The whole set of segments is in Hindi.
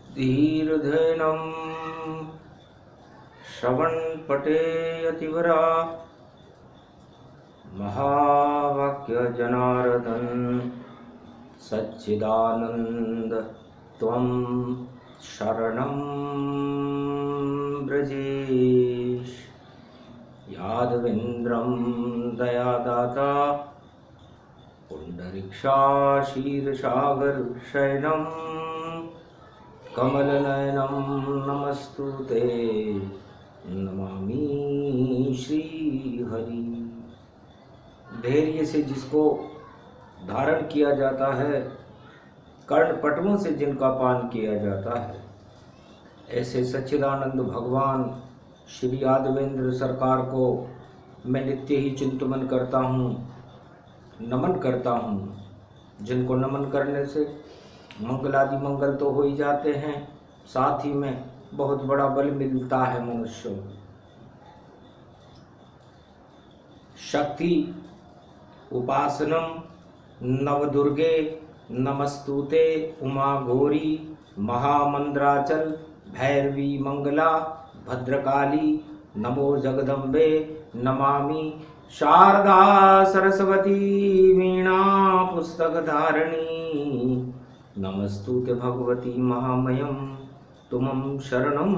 धीर्धेनं श्रवणपटे यतिवरा महावाक्यजनार्दन सच्चिदानंद त्वं शरणं ब्रजेश। यादवेन्द्रं दयादाता पुण्डरीक्षाशीर्षागरशयनं कमलनयनं नमस्तुते नमामि श्रीहरि। धैर्य से जिसको धारण किया जाता है, कर्णपटमों से जिनका पान किया जाता है, ऐसे सच्चिदानंद भगवान श्री यादवेंद्र सरकार को मैं नित्य ही चिंतन करता हूँ, नमन करता हूँ। जिनको नमन करने से मंगलादि मंगल तो हो ही जाते हैं, साथ ही में बहुत बड़ा बल मिलता है मनुष्य। शक्ति उपासनम नवदुर्गे नमस्तुते उमा गौरी महामंद्राचल भैरवी मंगला भद्रकाली नमो जगदम्बे नमामि शारदा सरस्वती वीणा पुस्तक धारिणी नमस्तुते भगवती महामयम तुमं शरणं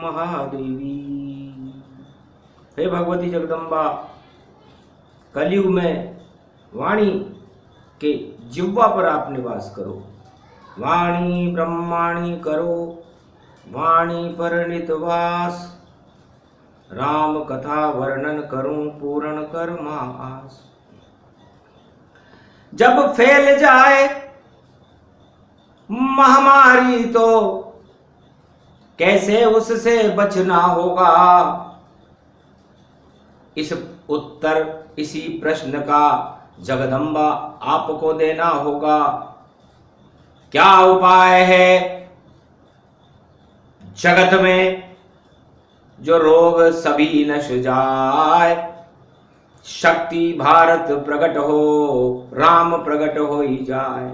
महादेवी। हे भगवती जगदम्बा, कलयुग में वाणी के जिह्वा पर आप निवास करो। वाणी ब्रह्माणी करो वाणी पर नितवास, राम कथा वर्णन करूं पूर्ण कर आस। जब फैल जाए महामारी तो कैसे उससे बचना होगा, इस उत्तर इसी प्रश्न का जगदम्बा आपको देना होगा। क्या उपाय है जगत में जो रोग सभी नश जाए, शक्ति भारत प्रकट हो राम प्रकट हो ही जाए।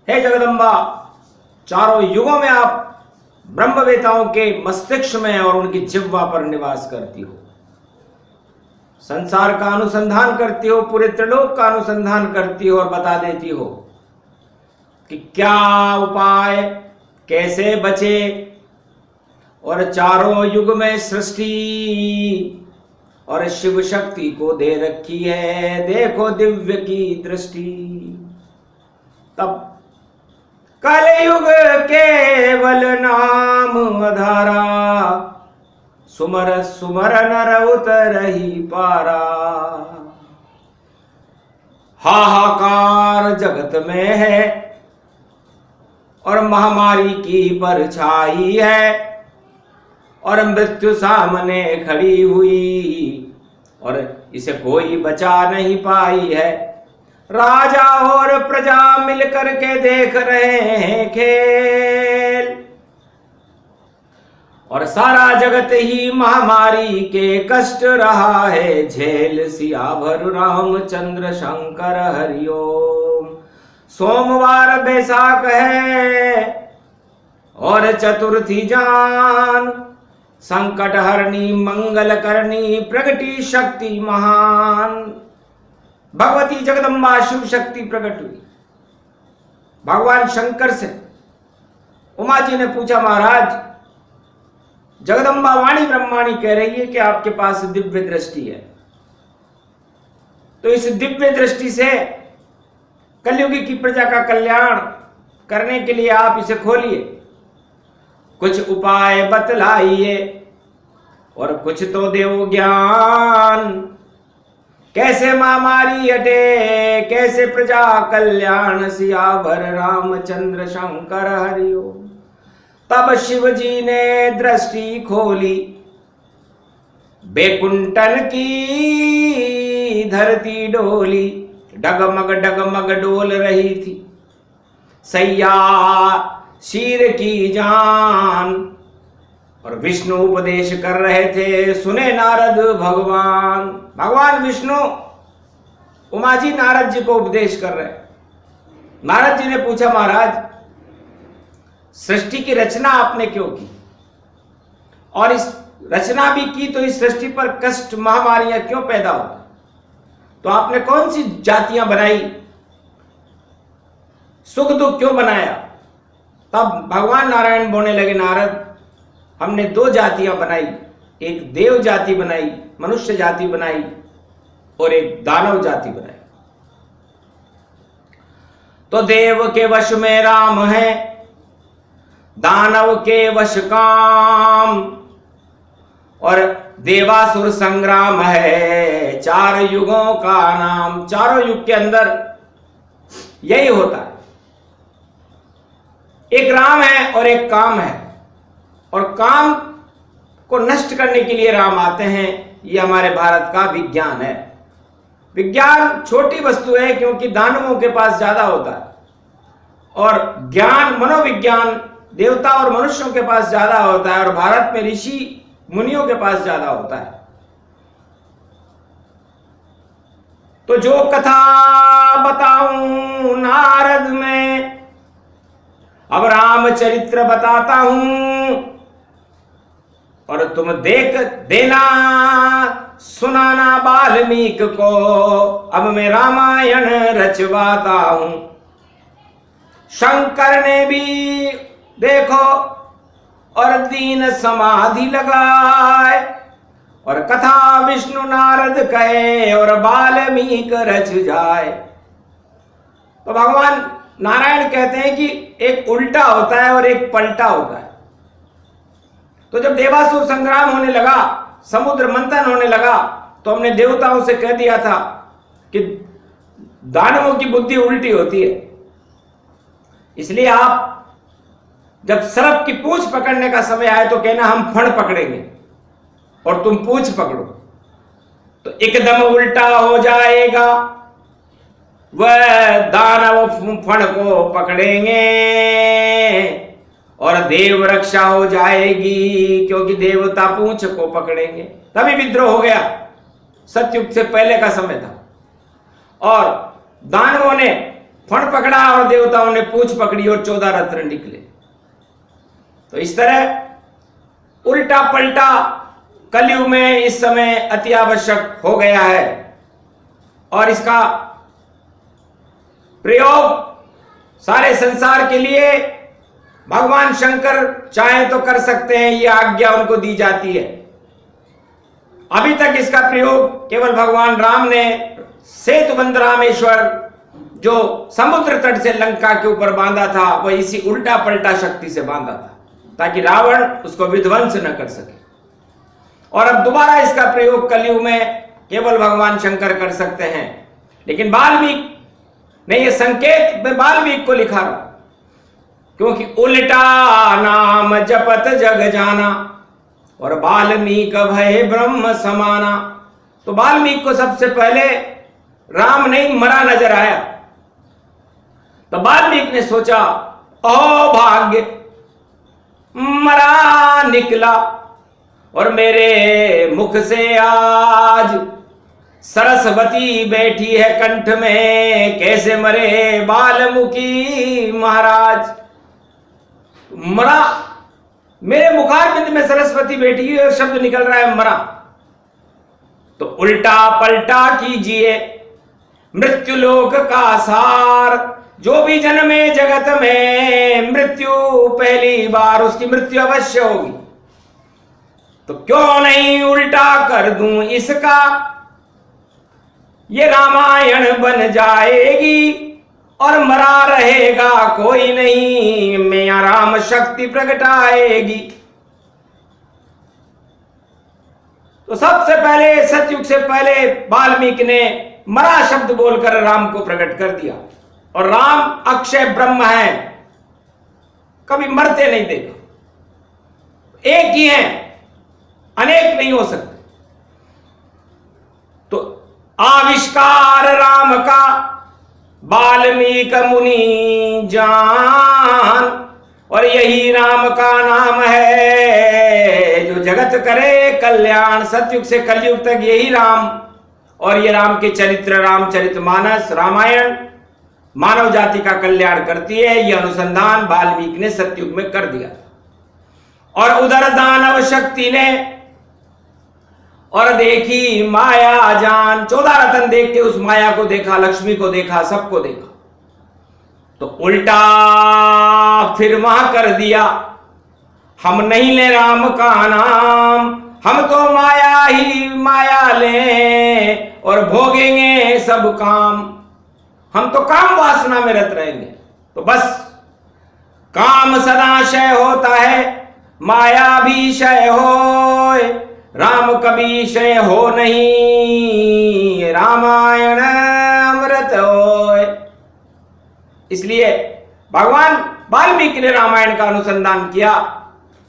हे जगदम्बा, चारों युगों में आप ब्रह्मवेताओं के मस्तिष्क में और उनकी जिह्वा पर निवास करती हो, संसार का अनुसंधान करती हो, पूरे त्रिलोक का अनुसंधान करती हो और बता देती हो कि क्या उपाय, कैसे बचे। और चारों युग में सृष्टि और शिव शक्ति को दे रखी है, देखो दिव्य की दृष्टि। तब कलयुग केवल नाम आधारा, सुमर सुमर नर उतरहि पारा। हाहाकार जगत में है और महामारी की परछाई है, और मृत्यु सामने खड़ी हुई और इसे कोई बचा नहीं पाई है। राजा और प्रजा मिलकर के देख रहे हैं खेल, और सारा जगत ही महामारी के कष्ट रहा है झेल। सियावर रामचंद्र शंकर हरिओम। सोमवार बैसाख है और चतुर्थी जान, संकट हरणी मंगल करनी प्रगटी शक्ति महान। भगवती जगदम्बा शिव शक्ति प्रकट हुई। भगवान शंकर से उमा जी ने पूछा, महाराज जगदम्बा वाणी ब्रह्माणी कह रही है कि आपके पास दिव्य दृष्टि है, तो इस दिव्य दृष्टि से कलयुगी की प्रजा का कल्याण करने के लिए आप इसे खोलिए, कुछ उपाय बतलाइए और कुछ तो देव ज्ञान। कैसे महामारी हटे, कैसे प्रजा कल्याण। सियावर रामचंद्र शंकर हरिओम। तब शिव जी ने दृष्टि खोली, बैकुंठन की धरती डोली, डगमग डोल रही थी सैया शीर की जान। और विष्णु उपदेश कर रहे थे, सुने नारद भगवान। भगवान विष्णु उमा जी नारद जी को उपदेश कर रहे। नारद जी ने पूछा, महाराज सृष्टि की रचना आपने क्यों की, और इस रचना भी की तो इस सृष्टि पर कष्ट महामारियां क्यों पैदा होती, तो आपने कौन सी जातियां बनाई, सुख दुख क्यों बनाया। तब भगवान नारायण बोलने लगे, नारद हमने दो जातियां बनाई, एक देव जाति बनाई, मनुष्य जाति बनाई, और एक दानव जाति बनाई। तो देव के वश में राम है, दानव के वश काम, और देवासुर संग्राम है चार युगों का नाम। चारों युग के अंदर यही होता है, एक राम है और एक काम है, और काम को नष्ट करने के लिए राम आते हैं। ये हमारे भारत का विज्ञान है। विज्ञान छोटी वस्तु है क्योंकि दानवों के पास ज्यादा होता है, और ज्ञान मनोविज्ञान देवता और मनुष्यों के पास ज्यादा होता है, और भारत में ऋषि मुनियों के पास ज्यादा होता है। तो जो कथा बताऊं नारद में, अब रामचरित्र बताता हूं, और तुम देख देना सुनाना वाल्मीकि को। अब मैं रामायण रचवाता हूं। शंकर ने भी देखो और दीन समाधि लगाए, और कथा विष्णु नारद कहे और वाल्मीकि रच जाए। तो भगवान नारायण कहते हैं कि एक उल्टा होता है और एक पलटा होता है। तो जब देवासुर संग्राम होने लगा, समुद्र मंथन होने लगा, तो हमने देवताओं से कह दिया था कि दानवों की बुद्धि उल्टी होती है, इसलिए आप जब सर्प की पूंछ पकड़ने का समय आए तो कहना हम फण पकड़ेंगे और तुम पूंछ पकड़ो, तो एकदम उल्टा हो जाएगा। वह दानव फण को पकड़ेंगे और देव रक्षा हो जाएगी, क्योंकि देवता पूंछ को पकड़ेंगे। तभी विद्रोह हो गया। सतयुग से पहले का समय था, और दानवों ने फण पकड़ा और देवताओं ने पूंछ पकड़ी और 14 रत्न निकले। तो इस तरह उल्टा पलटा कलयुग में इस समय अति आवश्यक हो गया है, और इसका प्रयोग सारे संसार के लिए भगवान शंकर चाहे तो कर सकते हैं, यह आज्ञा उनको दी जाती है। अभी तक इसका प्रयोग केवल भगवान राम ने सेतुबंध रामेश्वर जो समुद्र तट से लंका के ऊपर बांधा था, वह इसी उल्टा पलटा शक्ति से बांधा था, ताकि रावण उसको विध्वंस न कर सके। और अब दोबारा इसका प्रयोग कलयुग में केवल भगवान शंकर कर सकते हैं। लेकिन वाल्मीकि ने यह संकेत मैं वाल्मीकि को लिखा रहा, क्योंकि उल्टा नाम जपत जग जाना और वाल्मीकि भय ब्रह्म समाना। तो वाल्मीकि को सबसे पहले राम नहीं मरा नजर आया, तो वाल्मीकि ने सोचा ओ भाग्य, मरा निकला और मेरे मुख से आज सरस्वती बैठी है कंठ में, कैसे मरे वाल्मीकि महाराज। मरा, मेरे मुखारबिंद में सरस्वती बैठी है और शब्द निकल रहा है मरा। तो उल्टा पलटा कीजिए मृत्यु लोक का सार, जो भी जन्मे जगत में मृत्यु पहली बार, उसकी मृत्यु अवश्य होगी। तो क्यों नहीं उल्टा कर दूं इसका, ये रामायण बन जाएगी और मरा रहेगा कोई नहीं, मैया राम शक्ति प्रगटाएगी। तो सबसे पहले सतयुग से पहले वाल्मीकि ने मरा शब्द बोलकर राम को प्रकट कर दिया। और राम अक्षय ब्रह्म है, कभी मरते नहीं देखा, एक ही है, अनेक नहीं हो सकते। तो आविष्कार राम का वाल्मीकि मुनि जान, और यही राम का नाम है जो जगत करे कल्याण। सतयुग से कलयुग तक यही राम, और ये राम के चरित्र रामचरितमानस रामायण मानव जाति का कल्याण करती है। यह अनुसंधान वाल्मीकि ने सतयुग में कर दिया। और उधर दानव शक्ति ने और देखी माया जान, 14 रतन देख के उस माया को देखा, लक्ष्मी को देखा, सबको देखा, तो उल्टा फिर वहां कर दिया, हम नहीं ले राम का नाम, हम तो माया ही माया ले और भोगेंगे सब काम, हम तो काम वासना में रत रहेंगे। तो बस काम सदा क्षय होता है, माया भी क्षय होए, राम कभी क्षय हो नहीं, रामायण अमृत होए। इसलिए भगवान वाल्मीकि ने रामायण का अनुसंधान किया।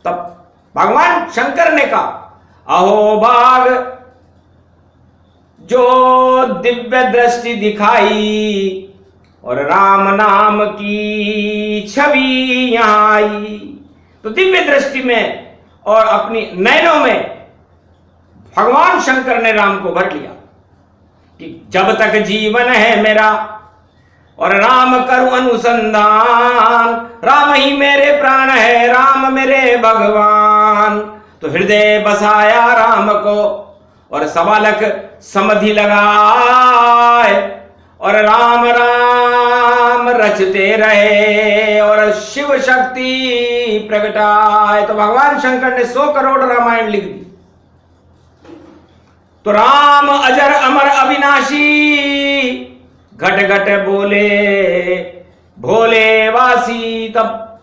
तब भगवान शंकर ने कहा, अहो भाग जो दिव्य दृष्टि दिखाई और राम नाम की छवि यहां आई। तो दिव्य दृष्टि में और अपनी नयनों में भगवान शंकर ने राम को भर लिया कि जब तक जीवन है मेरा और राम करूं अनुसंधान, राम ही मेरे प्राण है, राम मेरे भगवान। तो हृदय बसाया राम को और सबालक समाधि लगाए और राम राम रचते रहे और शिव शक्ति प्रगटाए। तो भगवान शंकर ने 100 करोड़ रामायण लिख दी। तो राम अजर अमर अविनाशी, घट घट बोले भोले वासी। तब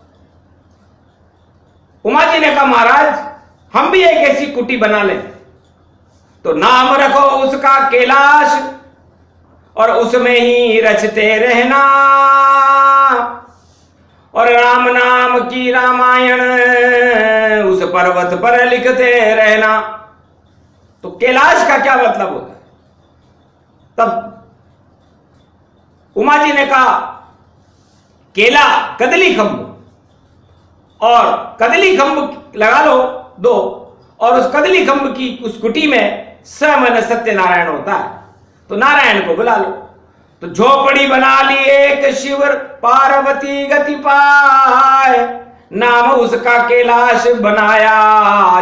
उमा जी ने कहा, महाराज हम भी एक ऐसी कुटी बना लें, तो नाम रखो उसका कैलाश और उसमें ही रचते रहना और राम नाम की रामायण उस पर्वत पर लिखते रहना। तो कैलाश का क्या मतलब होता है? तब उमा जी ने कहा, केला कदली खंभ, और कदली खंभ लगा लो 2, और उस कदली खंभ की उस कुटी में समन सत्यनारायण होता है, तो नारायण को बुला लो। तो झोपड़ी बना ली एक, शिव पार्वती गति पाए, नाम उसका कैलाश बनाया,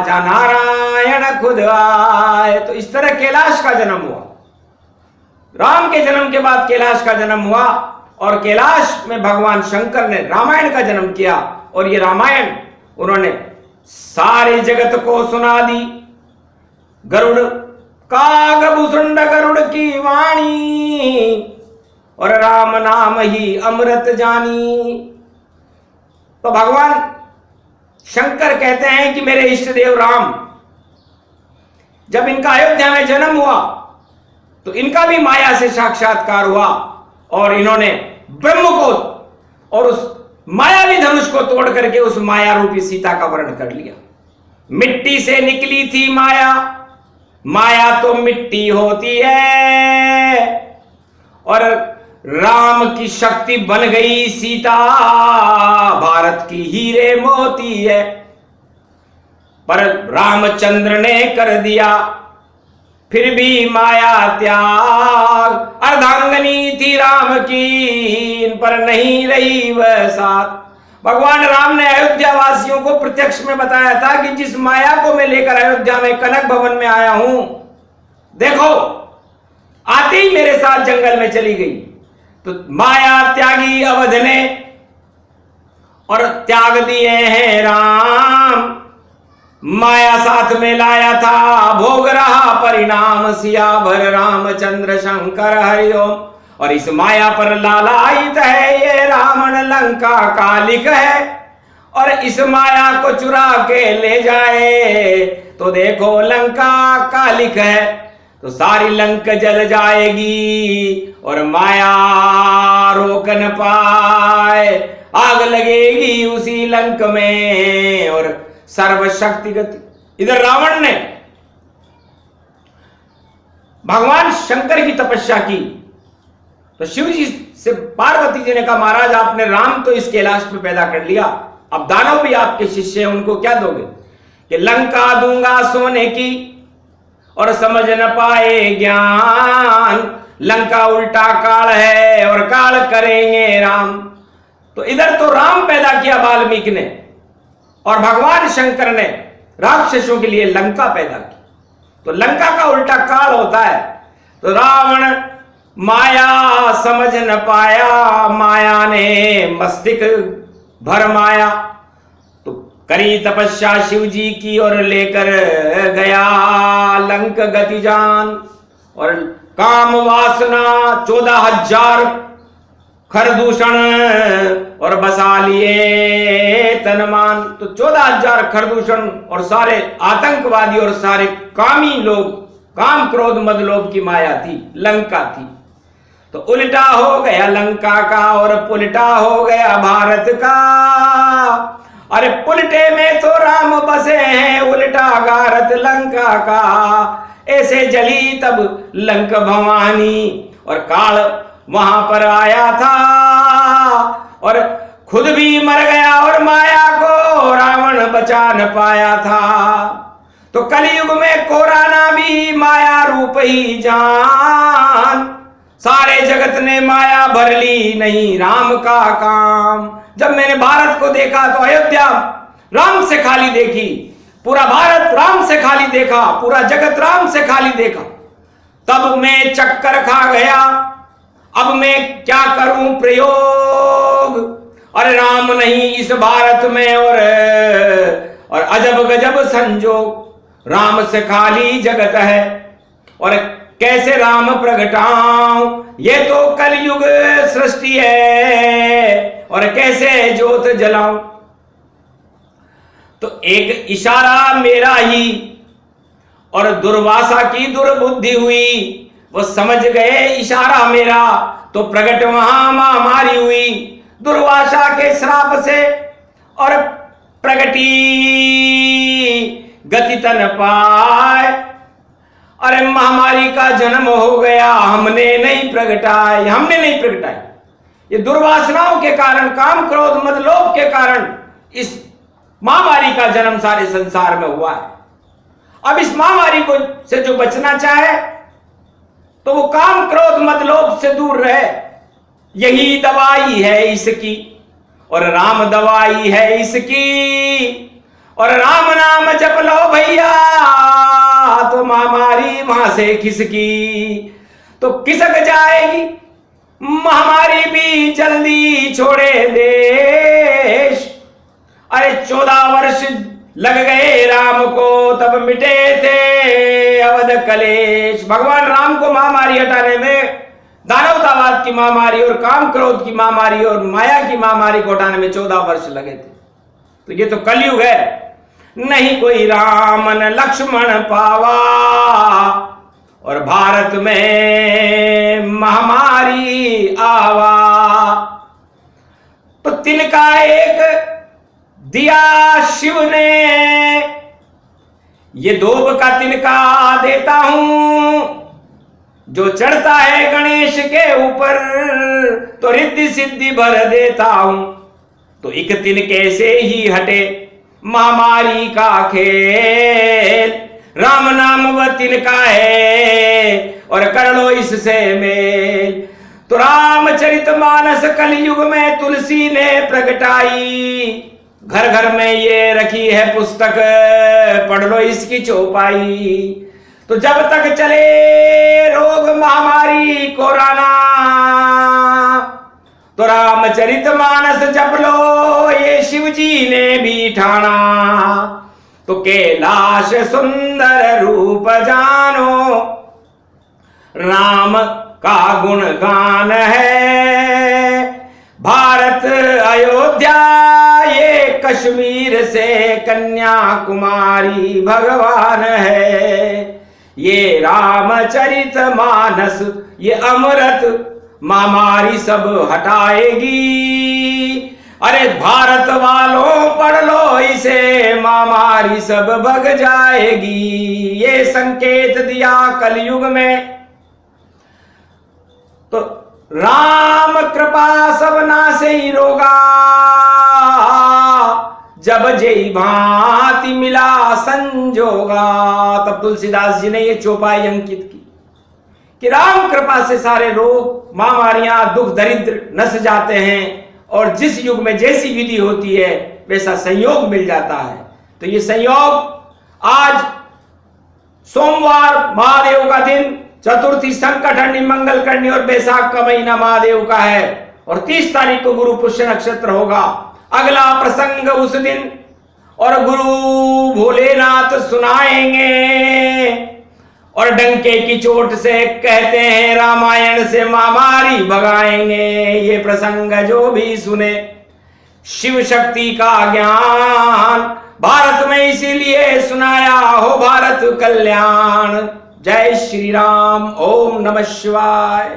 जा नारायण खुद आए। तो इस तरह कैलाश का जन्म हुआ। राम के जन्म के बाद कैलाश का जन्म हुआ और कैलाश में भगवान शंकर ने रामायण का जन्म किया। और ये रामायण उन्होंने सारे जगत को सुना दी। गरुड़ कागभूषुंड गरुड़ की वाणी और राम नाम ही अमृत जानी। तो भगवान शंकर कहते हैं कि मेरे इष्ट देव राम, जब इनका अयोध्या में जन्म हुआ तो इनका भी माया से साक्षात्कार हुआ और इन्होंने ब्रह्म को और उस मायावी धनुष को तोड़ करके उस माया रूपी सीता का वर्ण कर लिया। मिट्टी से निकली थी माया, माया तो मिट्टी होती है और राम की शक्ति बन गई सीता, भारत की हीरे मोती है। पर रामचंद्र ने कर दिया फिर भी माया त्याग, अर्धांगनी थी राम की, इन पर नहीं रही वह साथ। भगवान राम ने अयोध्या वासियों को प्रत्यक्ष में बताया था कि जिस माया को मैं लेकर अयोध्या में कनक भवन में आया हूं, देखो आते ही मेरे साथ जंगल में चली गई। तो माया त्यागी अवध ने और त्याग दिए हैं राम, माया साथ में लाया था, भोग रहा परिणाम, सियावर रामचंद्र शंकर हरिओम। और इस माया पर लालायित है ये रावण, लंका कालिक है और इस माया को चुरा के ले जाए तो देखो लंका कालिक है। तो सारी लंक जल जाएगी और माया रोक न पाए, आग लगेगी उसी लंक में और सर्वशक्ति गति। इधर रावण ने भगवान शंकर की तपस्या की तो शिव जी से पार्वती जी ने कहा, महाराज आपने राम तो इस कैलाश में पैदा कर लिया, अब दानव भी आपके शिष्य हैं, उनको क्या दोगे? कि लंका दूंगा सोने की और समझ न पाए ज्ञान, लंका उल्टा काल है और काल करेंगे राम। तो इधर तो राम पैदा किया वाल्मीकि ने और भगवान शंकर ने राक्षसों के लिए लंका पैदा की। तो लंका का उल्टा काल होता है। तो रावण माया समझ न पाया, माया ने मस्तिष्क भर माया। तो करी तपस्या शिव जी की और लेकर गया लंक गति जान। और काम वासना 14,000 खरदूषण और बसा लिए तनमान। तो 14,000 खरदूषण और सारे आतंकवादी और सारे कामी लोग, काम क्रोध मद लोभ की माया थी, लंका थी। तो उल्टा हो गया लंका का और पुलटा हो गया भारत का। अरे पुलटे में तो राम बसे हैं, उल्टा गारत लंका का। ऐसे जली तब लंक भवानी और काल वहां पर आया था और खुद भी मर गया और माया को रावण बचा न पाया था। तो कलयुग में कोराना भी माया रूप ही जान। सारे जगत ने माया भर ली, नहीं राम का काम। जब मैंने भारत को देखा तो अयोध्या राम से खाली देखी, पूरा भारत राम से खाली देखा, पूरा जगत राम से खाली देखा। तब मैं चक्कर खा गया, अब मैं क्या करूं प्रयोग। अरे राम नहीं इस भारत में और अजब गजब संजोग। राम से खाली जगत है और कैसे राम प्रगटाऊं। ये तो कलयुग सृष्टि है और कैसे ज्योत जलाऊं। तो एक इशारा मेरा ही और दुर्वासा की दुर्बुद्धि हुई। वो समझ गए इशारा मेरा, तो प्रगट वहां महामारी हुई दुर्वासा के श्राप से और प्रगटी गति तन पाए। अरे महामारी का जन्म हो गया, हमने नहीं प्रगटाई, हमने नहीं प्रगटाई। ये दुर्वासनाओं के कारण, काम क्रोध मद लोभ के कारण इस महामारी का जन्म सारे संसार में हुआ है। अब इस महामारी को से जो बचना चाहे तो वो काम क्रोध मद लोभ से दूर रहे। यही दवाई है इसकी और राम दवाई है इसकी। और राम नाम जप लो भैया तो महामारी वहां से खिसकी। तो खिसक जाएगी महामारी भी जल्दी छोड़े देश। अरे 14 वर्ष लग गए राम को, तब मिटे थे अवध कलेश। भगवान राम को महामारी हटाने में, दानवतावाद की महामारी और काम क्रोध की महामारी और माया की महामारी को हटाने में 14 वर्ष लगे थे। तो ये तो कलयुग है। नहीं कोई रामन लक्ष्मण पावा और भारत में महामारी आवा। तो तिनका एक दिया शिव ने, ये दोब का तिनका देता हूं। जो चढ़ता है गणेश के ऊपर तो रिद्धि सिद्धि भर देता हूं। तो एक तिनके से ही हटे महामारी का खेल। राम नाम व तिनका है और कर लो इससे मेल। तो रामचरितमानस कलयुग में तुलसी ने प्रगटाई। घर घर में ये रखी है पुस्तक, पढ़ लो इसकी चौपाई। तो जब तक चले रोग महामारी कोरोना तो रामचरितमानस जप लो ये शिव जी ने भी ठाना। तो कैलाश सुंदर रूप जानो राम का गुणगान है। भारत अयोध्या ये कश्मीर से कन्याकुमारी भगवान है। ये रामचरितमानस ये अमृत महामारी सब हटाएगी। अरे भारत वालों पढ़ लो इसे, महामारी सब भग जाएगी। ये संकेत दिया कलयुग में। तो राम कृपा सब नासे ही रोगा, जब जय भांति मिला संजोगा। तब तुलसीदास जी ने ये चौपाई अंकित की कि राम कृपा से सारे रोग, महामारियां, दुख, दरिद्र नस जाते हैं और जिस युग में जैसी विधि होती है वैसा संयोग मिल जाता है। तो ये संयोग आज सोमवार महादेव का दिन, चतुर्थी संकट हरणी, मंगल करनी और बैसाख का महीना महादेव का है और 30 तारीख को गुरु पुष्य नक्षत्र होगा। अगला प्रसंग उस दिन और गुरु भोलेनाथ सुनाएंगे और डंके की चोट से कहते हैं रामायण से महामारी भगाएंगे। ये प्रसंग जो भी सुने शिव शक्ति का ज्ञान भारत में इसीलिए सुनाया हो भारत कल्याण। जय श्री राम। ओम नमः शिवाय।